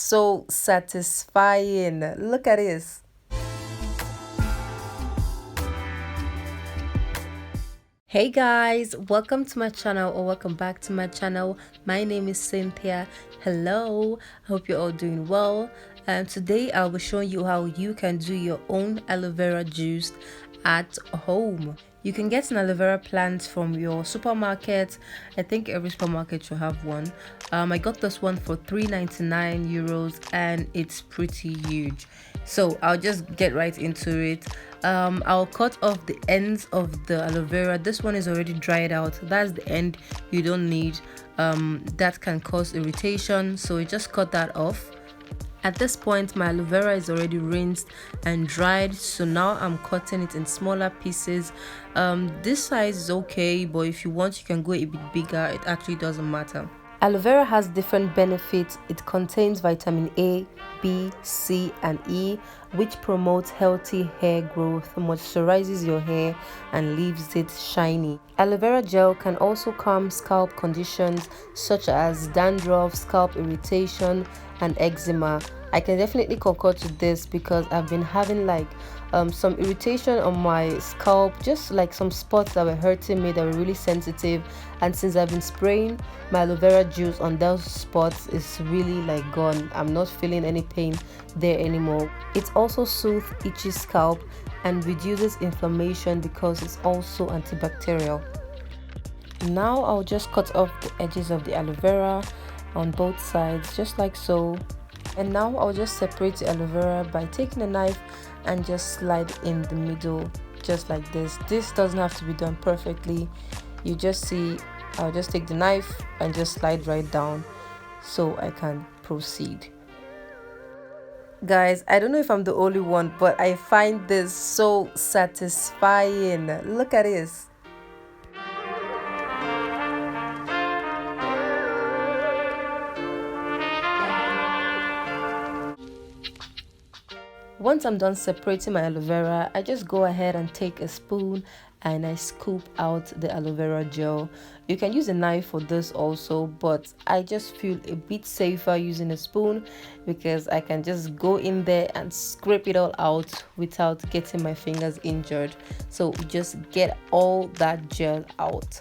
so satisfying. Look at this. Hey guys, welcome to my channel or welcome back to my channel. My name is Cynthia. Hello, I hope you're all doing well. Today I'll be showing you how you can do your own aloe vera juice at home. You can get an aloe vera plant from your supermarket. I think every supermarket should have one. I got this one for 3.99 euros and it's pretty huge. So I'll just get right into it. I'll cut off the ends of the aloe vera. This one is already dried out. That's the end you don't need. That can cause irritation, so I just cut that off. At this point, my aloe vera is already rinsed and dried, so now I'm cutting it in smaller pieces. This size is okay, but if you want, you can go a bit bigger. It actually doesn't matter. Aloe vera has different benefits. It contains vitamin A, B, C, and E, which promotes healthy hair growth, moisturizes your hair, and leaves it shiny. Aloe vera gel can also calm scalp conditions such as dandruff, scalp irritation, and eczema. I can definitely concur to this because I've been having some irritation on my scalp, just like some spots that were hurting me that were really sensitive, and since I've been spraying my aloe vera juice on those spots, it's really gone. I'm not feeling any pain there anymore. It also soothes itchy scalp and reduces inflammation because it's also antibacterial. Now I'll just cut off the edges of the aloe vera on both sides, just like so. And now I'll just separate the aloe vera by taking a knife and just slide in the middle, just like this. This doesn't have to be done perfectly. You just see, I'll just take the knife and just slide right down so I can proceed. Guys, I don't know if I'm the only one, but I find this so satisfying. Look at this. Once I'm done separating my aloe vera, I just go ahead and take a spoon and I scoop out the aloe vera gel. You can use a knife for this also, but I just feel a bit safer using a spoon because I can just go in there and scrape it all out without getting my fingers injured. So just get all that gel out.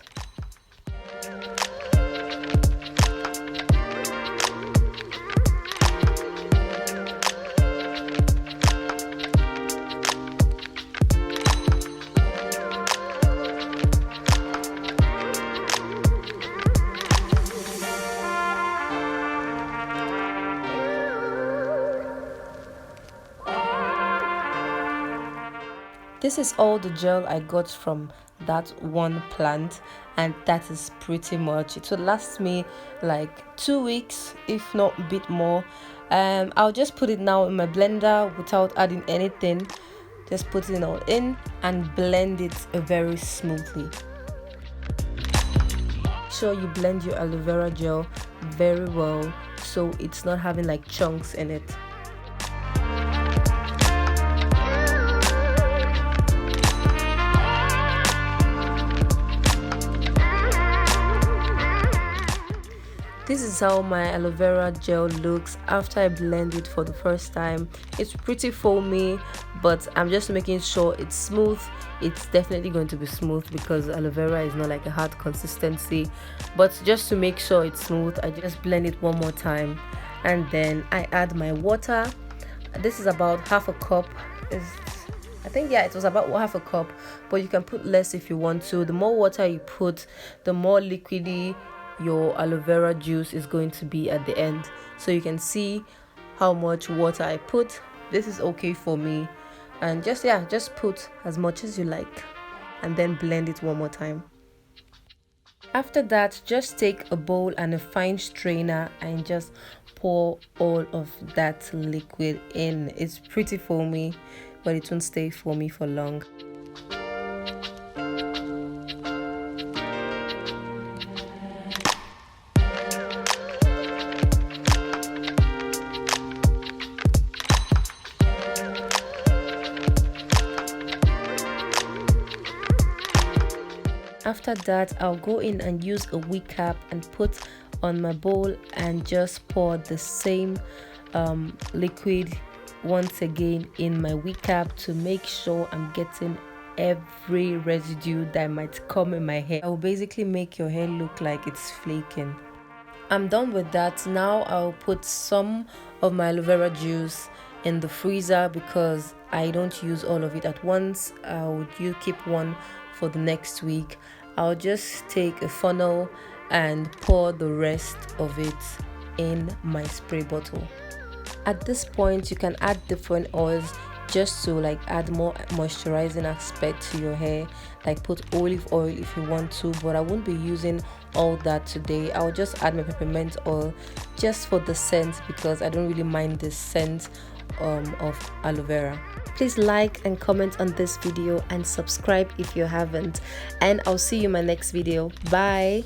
This is all the gel I got from that one plant, and that is pretty much it. Will last me like 2 weeks, if not a bit more. I'll just put it now in my blender without adding anything. Just put it all in and blend it very smoothly. Make sure you blend your aloe vera gel very well so it's not having like chunks in it. This is how my aloe vera gel looks after I blend it for the first time. It's pretty foamy, but I'm just making sure it's smooth. It's definitely going to be smooth because aloe vera is not like a hard consistency. But just to make sure it's smooth, I just blend it one more time. And then I add my water. This is about half a cup. I think, yeah, it was about half a cup, but you can put less if you want to. The more water you put, the more liquidy your aloe vera juice is going to be at the end. So you can see how much water I put. This is okay for me, and just put as much as you like and then blend it one more time. After that, just take a bowl and a fine strainer and just pour all of that liquid in. It's pretty foamy, but it won't stay foamy for long. After that, I'll go in and use a wig cap and put on my bowl and just pour the same liquid once again in my wig cap to make sure I'm getting every residue that might come in my hair. I will basically make your hair look like it's flaking. I'm done with that. Now I'll put some of my aloe vera juice in the freezer because I don't use all of it at once. You keep one for the next week. I'll just take a funnel and pour the rest of it in my spray bottle. At this point, you can add different oils just to like add more moisturizing aspect to your hair, like put olive oil if you want to, but I won't be using all that today. I'll just add my peppermint oil just for the scent because I don't really mind the scent of aloe vera. Please like and comment on this video and subscribe if you haven't, and I'll see you in my next video. Bye.